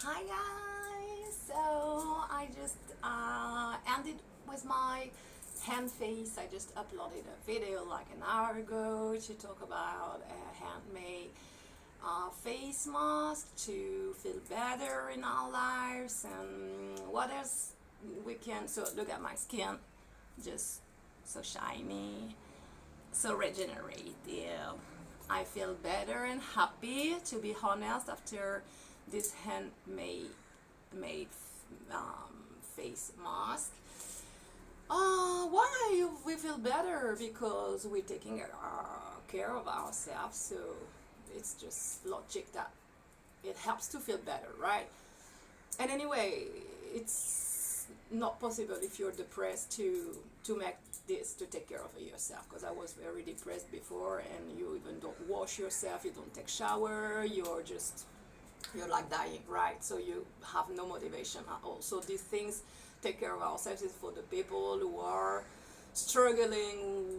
Hi guys! So I just ended with my hand face. I just uploaded a video like an hour ago to talk about a handmade face mask to feel better in our lives and what else we can. So look at my skin, just so shiny, so regenerative. I feel better and happy, to be honest, after this handmade face mask. Why we feel better? Because we're taking care of ourselves, so it's just logic that it helps to feel better, right? And anyway, it's not possible if you're depressed to make this, to take care of yourself, because I was very depressed before, and you even don't wash yourself, you don't take shower, you're like dying, right? So you have no motivation at all. So these things, take care of ourselves, is for the people who are struggling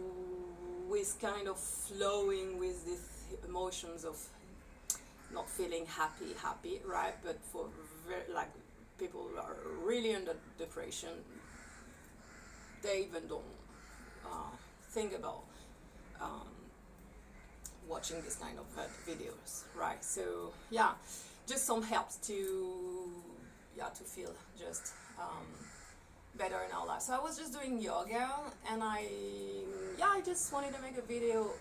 with kind of flowing with these emotions of not feeling happy, right? But for like people who are really under depression, they even don't think about watching this kind of videos, right? So yeah, just some helps to feel just better in our life. So I was just doing yoga, and I just wanted to make a video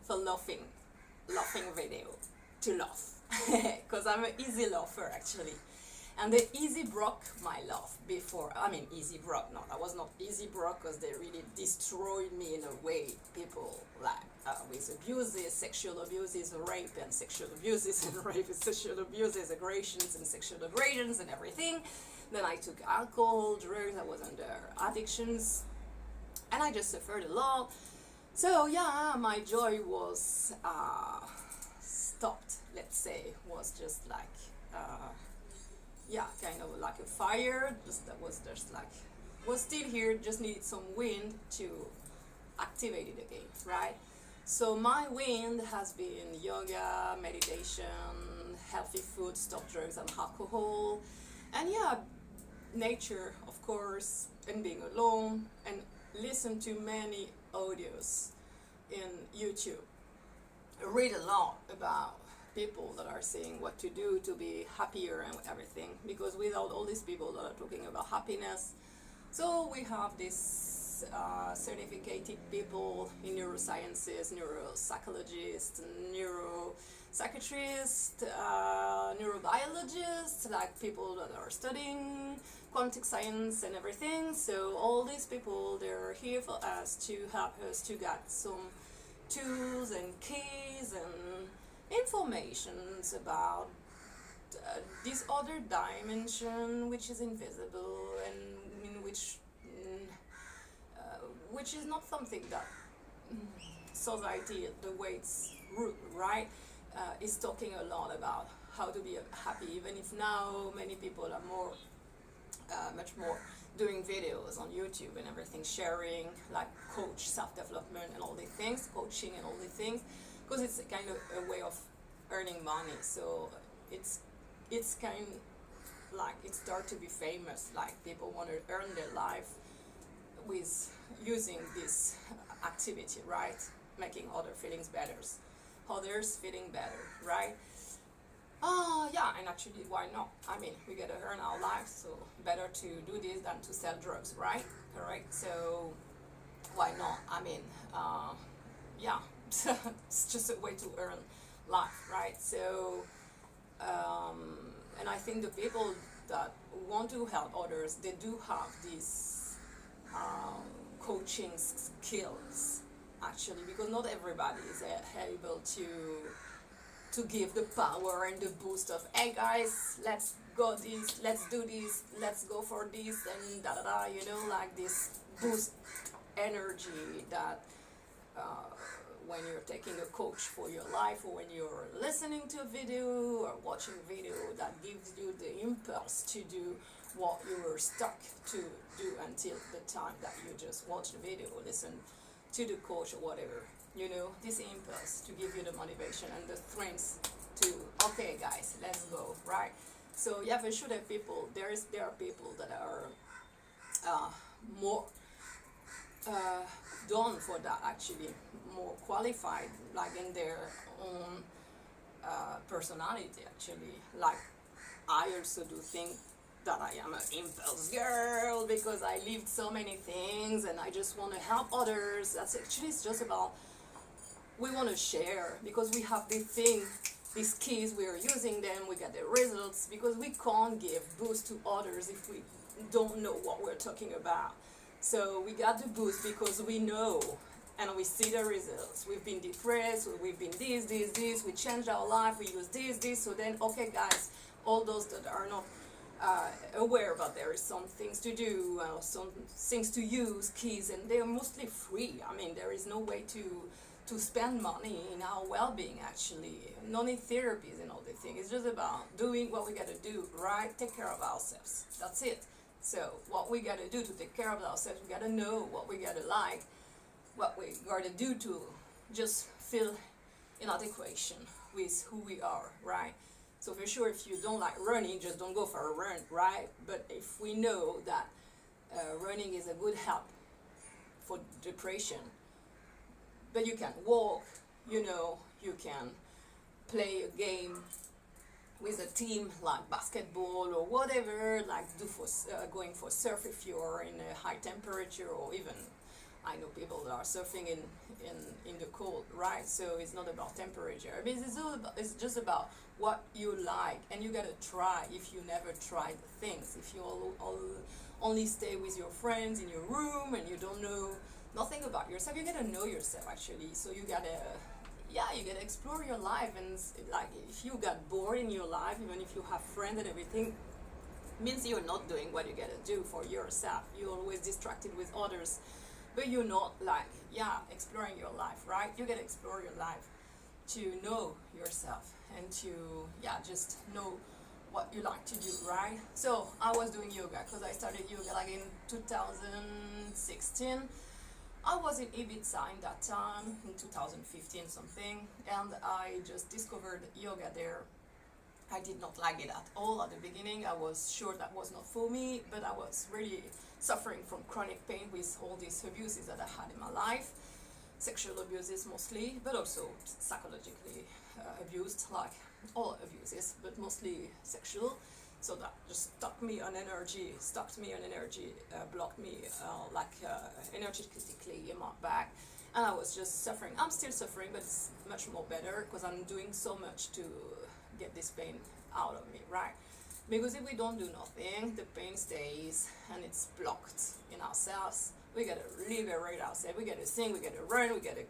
for laughing video, to laugh, because I'm an easy laugher actually. And the easy broke my laugh before. I mean, easy broke, no, that was not easy broke, because they really destroyed me in a way. People like with abuses, sexual abuses, rape and sexual abuses, and rape and sexual abuses, aggressions and sexual aggressions and everything. Then I took alcohol, drugs, I was under addictions, and I just suffered a lot. So yeah, my joy was stopped, let's say, was just like kind of like a fire, that was just like, was still here, just needed some wind to activate it again, right? So my wind has been yoga, meditation, healthy food, stop drugs and alcohol, and nature, of course, and being alone, and listen to many audios in YouTube. Read a lot about people that are saying what to do to be happier and everything, because without all these people that are talking about happiness, so we have this certificated people in neurosciences, neuropsychologists, neuropsychiatrists, neurobiologists, like people that are studying quantum science and everything. So all these people, they're here for us, to help us to get some tools and keys and informations about this other dimension, which is invisible, and in which is not something that society, the way it's root, right, is talking a lot about how to be happy, even if now many people are more much more doing videos on YouTube and everything, sharing like coach, self-development and all these things, coaching and all these things, because it's kind of a way of earning money. So it's kind like it started to be famous, like people want to earn their life with using this activity, right? Making others feeling better, right? And actually, why not? I mean, we gotta earn our lives, so better to do this than to sell drugs, right? Correct? So why not? I mean, it's just a way to earn life, right? So, and I think the people that want to help others, they do have these coaching skills, actually, because not everybody is able to give the power and the boost of, hey guys, let's go this, let's do this, let's go for this, and like this boost energy that when you're taking a coach for your life, or when you're listening to a video or watching a video that gives you the impulse to do what you were stuck to do until the time that you just watch the video, listen to the coach or whatever, this impulse to give you the motivation and the strength to, okay guys, let's go, right? So yeah, for sure there are people that are more done for that, actually, more qualified, like in their own personality, actually. Like, I also do think that I am an impulse girl because I lived so many things and I just want to help others. That's actually, it's just about, we want to share because we have this thing, these keys, we are using them, we get the results, because we can't give boost to others if we don't know what we're talking about. So we got the boost because we know and we see the results. We've been depressed, we've been this, we changed our life, we use this, so then, okay guys, all those that are not aware about there is some things to do, some things to use, keys, and they're mostly free. I mean, there is no way to spend money in our well-being, actually. No need therapies and all the things. It's just about doing what we gotta do, right? Take care of ourselves. That's it. So what we gotta do to take care of ourselves, we gotta know what we gotta like, what we gotta do to just feel in adequation with who we are, right? So for sure, if you don't like running, just don't go for a run, right? But if we know that running is a good help for depression, but you can walk, you can play a game with a team like basketball or whatever, like going for surf if you're in a high temperature, or even, I know people that are surfing in the cold, right? So it's not about temperature. I mean, it's just about what you like, and you gotta try if you never tried things. If you only stay with your friends in your room and you don't know nothing about yourself, you gotta know yourself, actually. So you gotta explore your life, and like, if you got bored in your life, even if you have friends and everything, means you're not doing what you gotta do for yourself. You're always distracted with others, but you're not like, exploring your life, right? You gotta explore your life to know yourself and to, just know what you like to do, right? So I was doing yoga because I started yoga like in 2016. I was in Ibiza in that time, in 2015 something, and I just discovered yoga there. I did not like it at all at the beginning. I was sure that was not for me, but I was really suffering from chronic pain with all these abuses that I had in my life. Sexual abuses mostly, but also psychologically abused, like all abuses, but mostly sexual. So that just stuck me on energy, blocked me energetically in my back, and I was just suffering. I'm still suffering, but it's much more better because I'm doing so much to get this pain out of me, right? Because if we don't do nothing, the pain stays and it's blocked in ourselves. We gotta liberate ourselves. We gotta sing, we gotta run, we gotta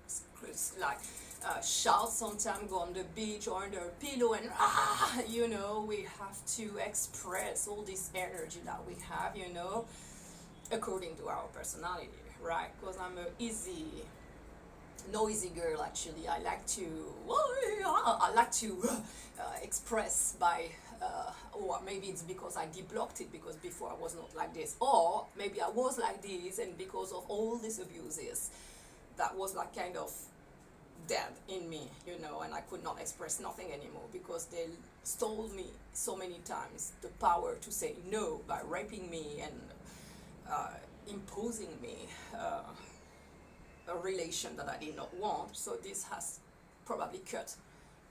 shout sometimes, go on the beach or under a pillow and we have to express all this energy that we have, according to our personality, right? Because I'm a noisy girl, actually. I like to express by or maybe it's because I deblocked it, because before I was not like this, or maybe I was like this, and because of all these abuses that was like kind of dead in me, and I could not express nothing anymore because they stole me so many times the power to say no by raping me and imposing me a relation that I did not want. So this has probably cut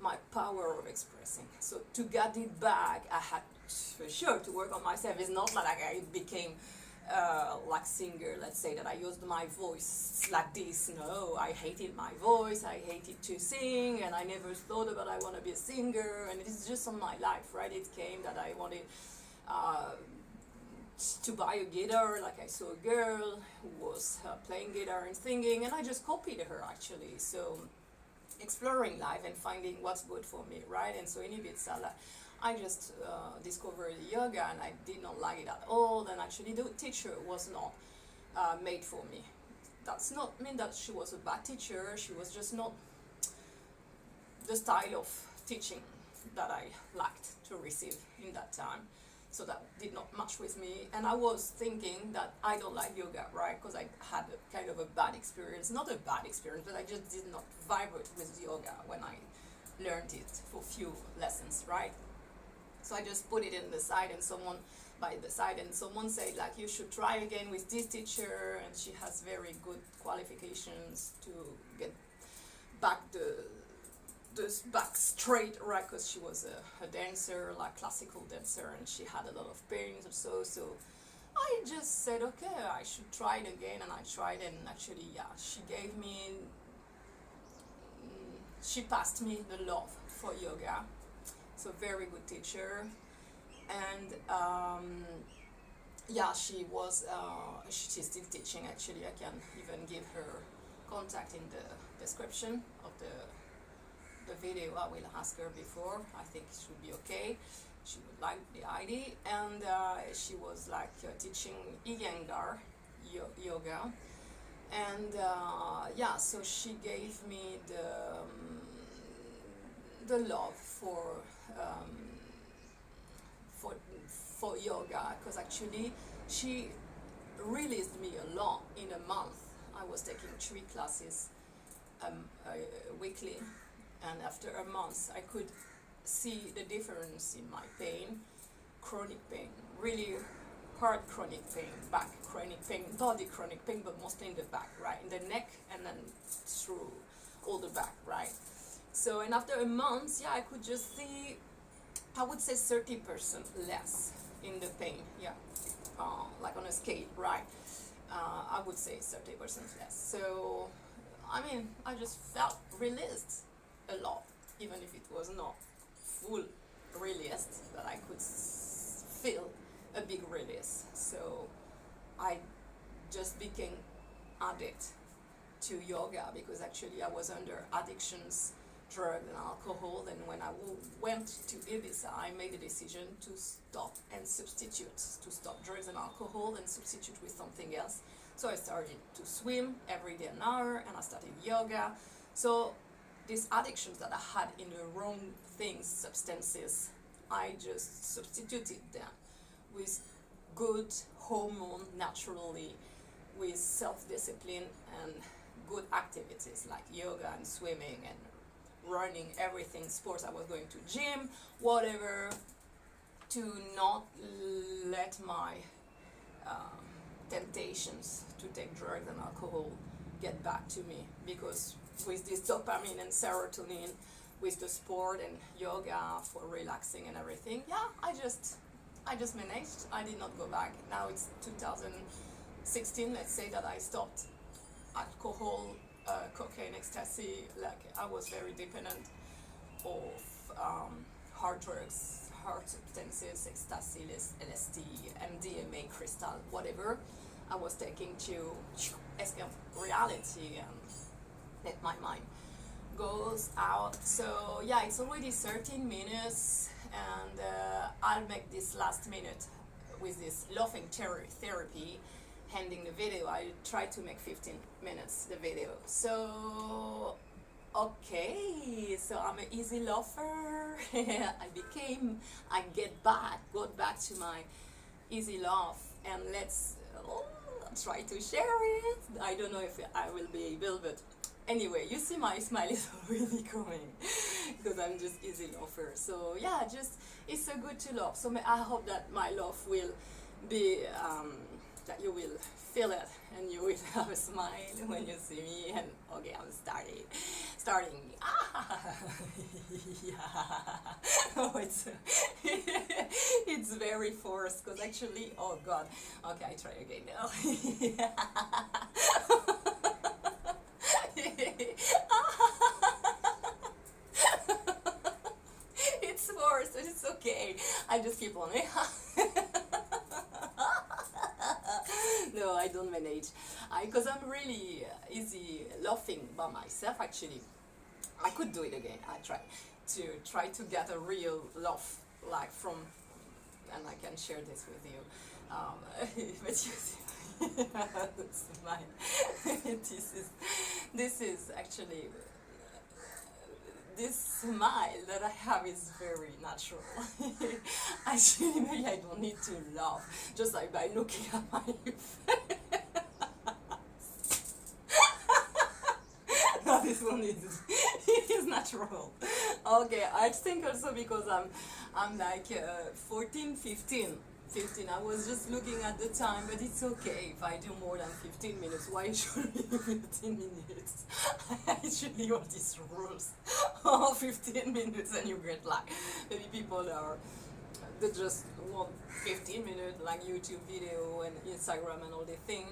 my power of expressing. So to get it back, I had for sure to work on myself. It's not like I became like singer, let's say, that I used my voice like this. No, I hated my voice, I hated to sing, and I never thought about I want to be a singer, and it's just on my life, right? It came that I wanted to buy a guitar, like I saw a girl who was playing guitar and singing, and I just copied her, actually. So exploring life and finding what's good for me, right? And so in Ibiza, I just discovered yoga, and I did not like it at all, and actually the teacher was not made for me. That's not mean that she was a bad teacher, she was just not the style of teaching that I liked to receive in that time. So that did not match with me, and I was thinking that I don't like yoga, right? Because I had a kind of a bad experience, not a bad experience, but I just did not vibrate with yoga when I learned it for few lessons, right? So I just put it in the side, and someone said like, you should try again with this teacher, and she has very good qualifications to get back back straight, right? Because she was a dancer, like classical dancer, and she had a lot of pains or so I just said, okay, I should try it again, and I tried, and actually, yeah, she passed me the love for yoga. So very good teacher, and yeah, she's still teaching. Actually, I can even give her contact in the description of the video. I will ask her before. I think it should be okay. She would like the ID, and she was like teaching Iyengar yoga, and yeah, so she gave me the love for yoga, because actually she released me a lot in a month. I was taking 3 classes weekly, and after a month I could see the difference in my pain, chronic pain, really hard chronic pain, back chronic pain, body chronic pain, but mostly in the back, right, in the neck, and then through all the back, right. So, and after a month, yeah, I could just see, I would say 30% less in the pain, yeah, like on a scale, right, I would say 30% less. So, I mean, I just felt released a lot, even if it was not full release, but I could feel a big release. So I just became addict to yoga, because actually I was under addictions, drug and alcohol, and when I went to Ibiza, I made a decision to stop and substitute, to stop drugs and alcohol and substitute with something else. So I started to swim every day an hour, and I started yoga. So these addictions that I had in the wrong things, substances, I just substituted them with good hormone naturally, with self-discipline and good activities like yoga and swimming and running, everything, sports. I was going to gym, whatever, to not let my temptations to take drugs and alcohol get back to me, because with this dopamine and serotonin, with the sport and yoga for relaxing and everything, yeah, I just managed. I did not go back. Now it's 2016, let's say, that I stopped alcohol, cocaine, ecstasy. Like, I was very dependent of hard drugs, hard substances, ecstasy, LSD, MDMA, crystal, whatever. I was taking to escape reality and let my mind goes out. So yeah, it's already 13 minutes, and I'll make this last minute with this laughing therapy, ending the video. I try to make 15 minutes the video. So okay, so I'm an easy laugher. I got back to my easy laugh, and let's try to share it. I don't know if I will be able, but anyway, you see my smile is already coming, because I'm just easy laugher. So yeah, just it's so good to laugh. So I hope that my laugh will be that you will feel it, and you will have a smile when you see me. And okay, I'm starting. Oh, it's very forced, because actually, oh god. Okay, I try again now. It's forced, but it's okay. I just keep on. No, I don't manage. Because I'm really easy laughing by myself. Actually, I could do it again. I try to get a real laugh, like from, and I can share this with you. But you see, smile. This is actually. This smile that I have is very natural. Actually, maybe I don't need to laugh, just like by looking at my face. This one is natural. Okay, I think also because I'm like 14, 15. I was just looking at the time, but it's okay if I do more than 15 minutes. Why should it be 15 minutes? I actually all these rules. 15 minutes and you get like, maybe people they just want 15 minutes like YouTube video and Instagram and all the thing.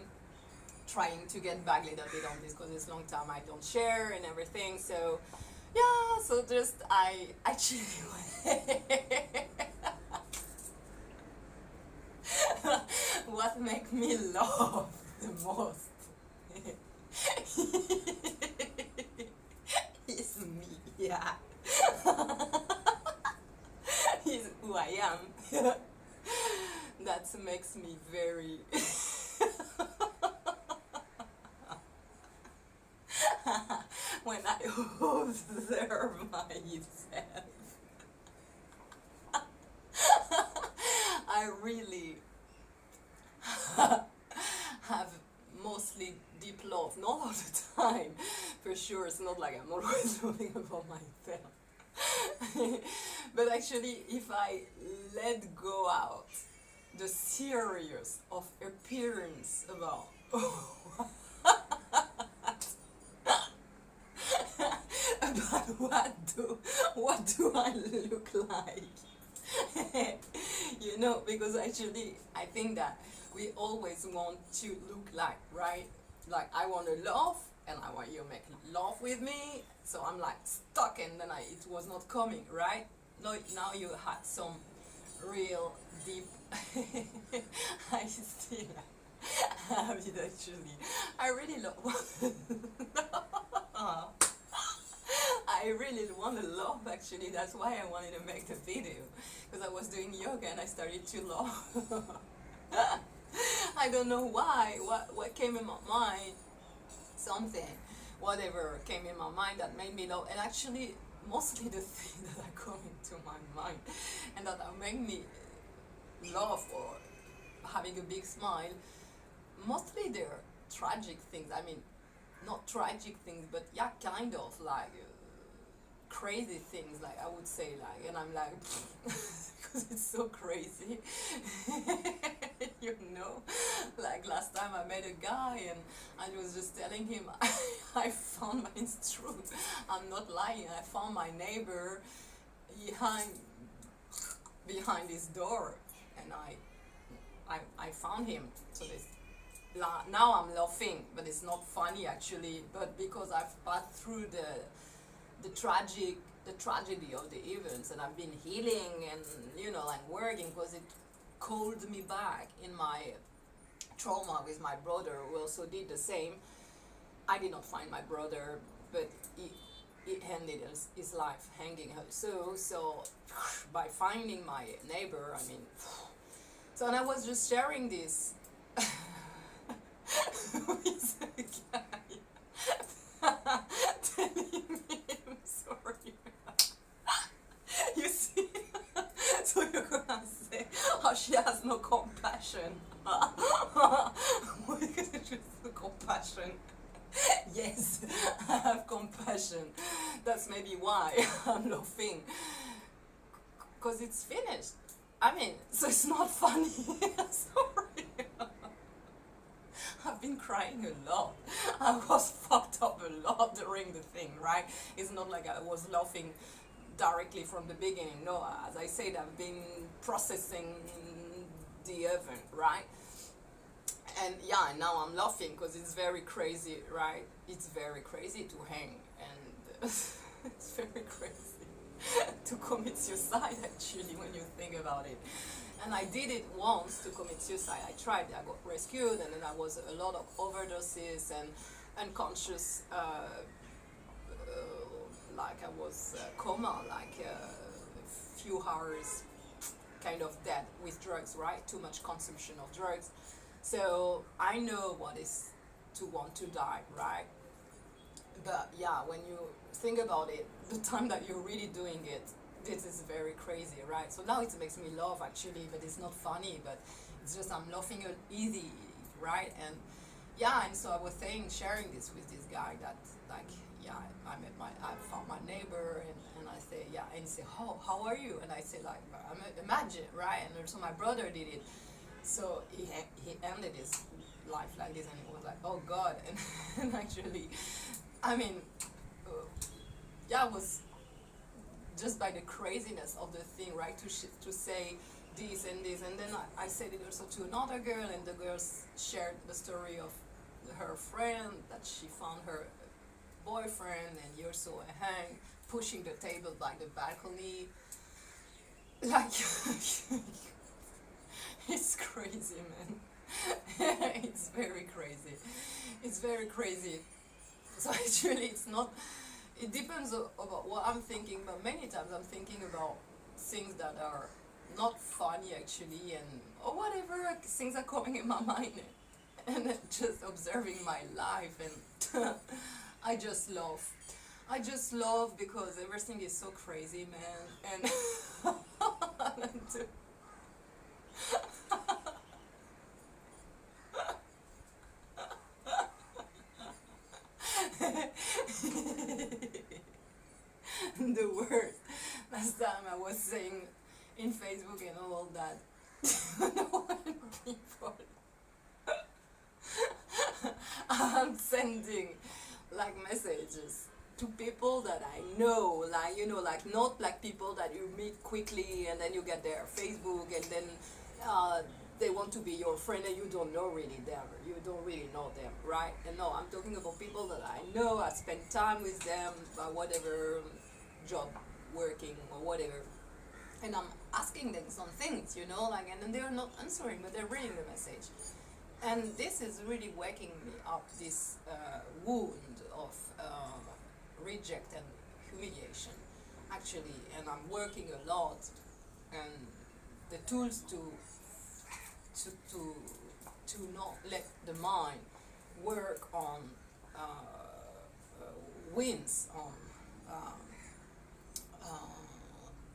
Trying to get back a little bit on this because it's a long time I don't share and everything. So yeah, so just I actually what makes me laugh the most is me, yeah. Is who I am. That makes me very when I observe myself. I really have mostly deep love, not all the time, for sure. It's not like I'm always loving about myself. But actually, if I let go out the serious of appearance about about what do I look like? You know, because actually I think that we always want to look like, right? Like I want to laugh and I want you to make laugh with me, so I'm like stuck and then it was not coming, right? No, now you had some real deep I still have it actually. I really love I really want to laugh actually. That's why I wanted to make the video, because I was doing yoga and I started to laugh. I don't know why, what came in my mind, something, whatever came in my mind that made me laugh. And actually mostly the things that are coming to my mind and that make me laugh or having a big smile, mostly they're tragic things. I mean, not tragic things, but yeah, kind of like crazy things, like I would say, like, and I'm like, because it's so crazy. You know, like last time I met a guy and I was just telling him I found my, it's true, I'm not lying, I found my neighbor behind his door, and I found him. So this, now I'm laughing, but it's not funny actually, but because I've passed through the tragedy of the events, and I've been healing and, you know, like working, because it called me back in my trauma with my brother, who also did the same. I did not find my brother, but he ended his life hanging so by finding my neighbor, I mean, so, and I was just sharing this with a guy telling me I'm sorry. You see, so you're gonna say, oh, she has no compassion. Compassion. Yes, I have compassion. That's maybe why I'm laughing, because it's finished. I mean, so it's not funny. Sorry. I've been crying a lot. I was fucked up a lot during the thing, right? It's not like I was laughing directly from the beginning. No, as I said, I've been processing the event, right? And yeah, now I'm laughing because it's very crazy, right? It's very crazy to hang, and it's very crazy to commit suicide actually when you think about it. And I did it once to commit suicide. I tried, I got rescued, and then I was a lot of overdoses and unconscious, like I was coma, like a few hours kind of dead with drugs, right? Too much consumption of drugs. So I know what is to want to die, right? But yeah, when you think about it, the time that you're really doing it, this is very crazy, right? So now it makes me laugh actually, but it's not funny, but it's just I'm laughing easy, right? And yeah, and so I was sharing this with this guy that, like, yeah, I found my neighbor, and I say, yeah, and he say, oh, how are you? And I say, like, imagine, right? And also my brother did it. So he ended his life like this, and it was like, oh God. And actually, I mean, yeah, it was just by the craziness of the thing, right? To say this and this, and then I said it also to another girl, and the girl shared the story of her friend that she found her boyfriend, and he also hang pushing the table by the balcony. Like, it's crazy, man. It's very crazy. It's very crazy. So actually, it's not. It depends about what I'm thinking, but many times I'm thinking about things that are not funny actually, and or whatever things are coming in my mind, and just observing my life, and I just love because everything is so crazy, man, and the word last time I was saying in Facebook and all that. People I'm sending like messages to people that I know, like, you know, like not like people that you meet quickly and then you get their Facebook and then they want to be your friend and you don't know really them, you don't really know them, right? And no, I'm talking about people that I know, I spend time with them, whatever job, working or whatever, and I'm asking them some things, you know, like, and then they're not answering, but they're reading the message. And this is really waking me up, this wound of reject and humiliation, actually, and I'm working a lot, and the tools to not let the mind work on wins, on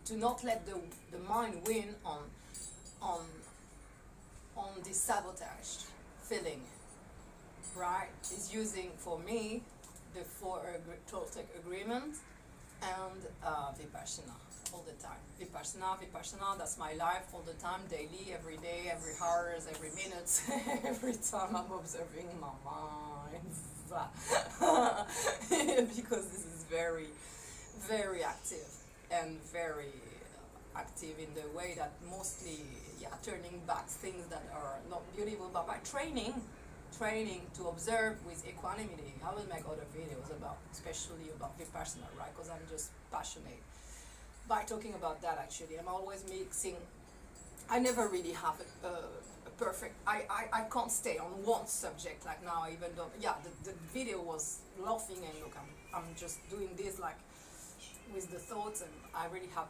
to not let the mind win on this sabotaged feeling, right? Is using for me the four Toltec agreement and Vipassana all the time. Vipassana, that's my life all the time, daily, every day, every hours, every minute, every time I'm observing my mind. Because this is very, very active and very active in the way that mostly, yeah, turning back things that are not beautiful, but by training to observe with equanimity. I will make other videos about, especially about Vipassana, right? Because I'm just passionate by talking about that. Actually, I'm always mixing. I never really have a perfect. I can't stay on one subject like now. Even though, yeah, the video was laughing and look, I'm just doing this like with the thoughts, and I really have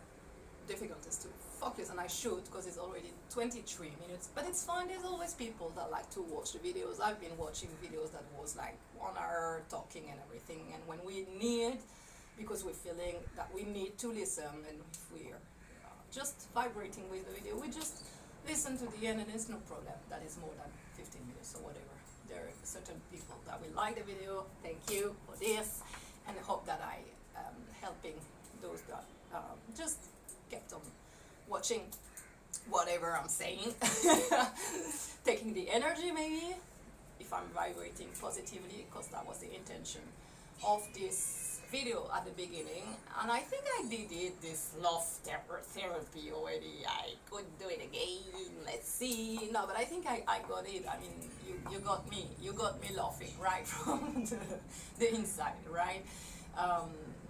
difficulties to focus, and I should, because it's already 23 minutes, but it's fine. There's always people that like to watch the videos. I've been watching videos that was like 1 hour talking and everything, and when we need, because we're feeling that we need to listen, and if we're just vibrating with the video, we just listen to the end, and it's no problem that is more than 15 minutes or whatever. There are certain people that will like the video. Thank you for this, and I hope that I am helping those that just kept on watching whatever I'm saying, taking the energy maybe, if I'm vibrating positively, because that was the intention of this video at the beginning. And I think I did it, this love therapy already. I could do it again, let's see. No, but I think I got it. I mean, you got me laughing right from the inside, right?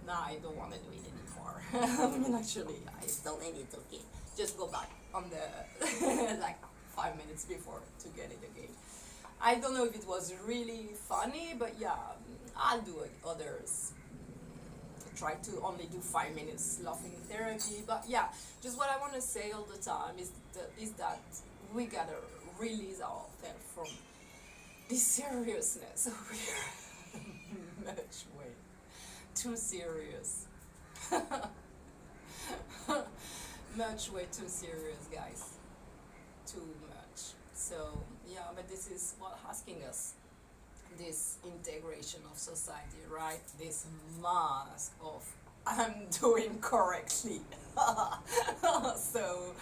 No, I don't want to do it anymore. I mean, actually, I still need it, okay. Just go back on the, like 5 minutes before to get it again. I don't know if it was really funny, but yeah, I'll do it. Others try to only do 5 minutes laughing therapy. But yeah, just what I want to say all the time is that we gotta release ourselves from this seriousness. We're much way too serious. Much way too serious, guys. Too much. So yeah, but this is what asking us, this integration of society, right? This mask of I'm doing correctly. So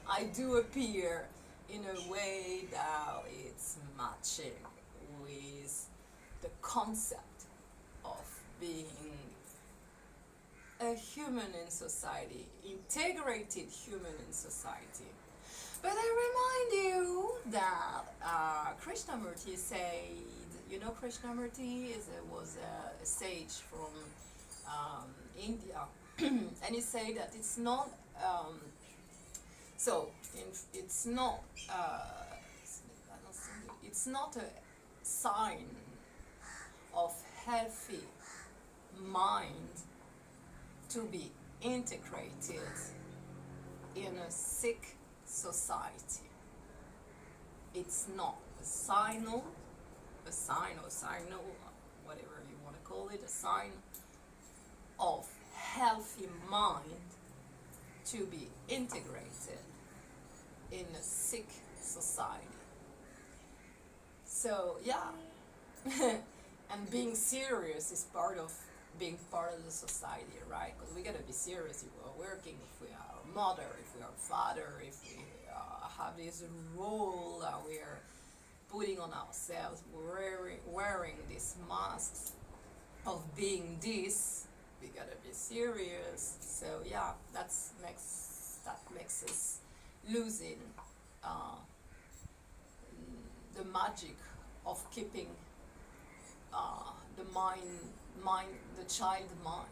I do appear in a way that it's matching with the concept of being a human in society, integrated human in society. But I remind you that Krishnamurti said, you know, Krishnamurti was a sage from India, and he said that it's not it's not it's not a sign of healthy mind to be integrated in a sick society. It's not a signal, whatever you want to call it, a sign of healthy mind to be integrated in a sick society. So yeah, and being serious is part of being part of the society, right? Because we gotta be serious if we're working, if we are a mother, if we are a father, if we have this role that we are putting on ourselves, wearing these masks of being this, we gotta be serious. So yeah, that makes us losing the magic of keeping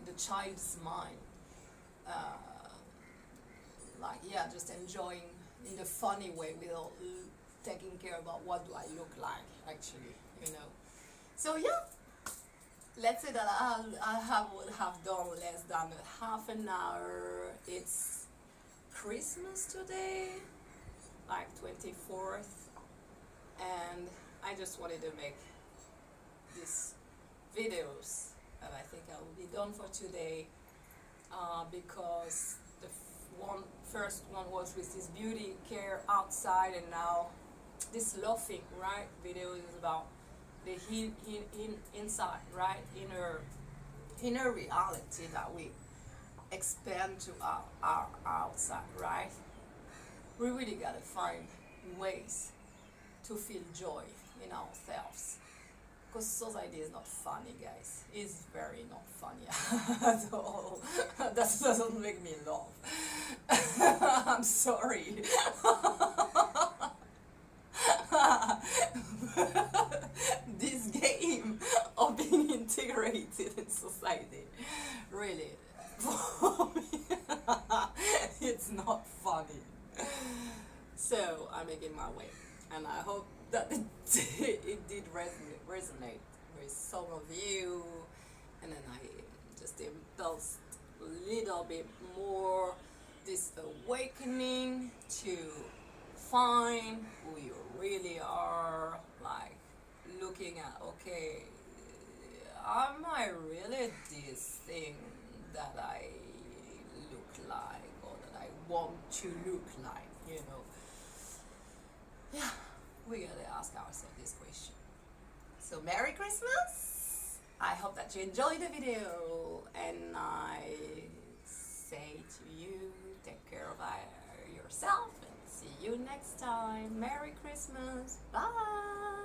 the child's mind, like yeah, just enjoying in the funny way without taking care about what do I look like actually, you know. So yeah, let's say that I would have done less than a half an hour. It's Christmas today, like 24th, and I just wanted to make these videos, and I think I will be done for today, because the first one was with this beauty care outside, and now this laughing, right, video is about the inside, right, inner reality that we expand to our outside, right? We really gotta find ways to feel joy in ourselves, because society is not funny, guys. It's very not funny at all. That doesn't make me laugh. I'm sorry. This game of being integrated in society, really, for me, it's not funny. So I'm making my way, and I hope that it did resonate with some of you, and then I just impulsed a little bit more this awakening to find who you really are, like looking at, okay, am I really this thing that I look like, or that I want to look like, you know? Yeah, we gotta ask ourselves this question. So Merry Christmas! I hope that you enjoyed the video, and I say to you, take care of yourself, and see you next time. Merry Christmas! Bye!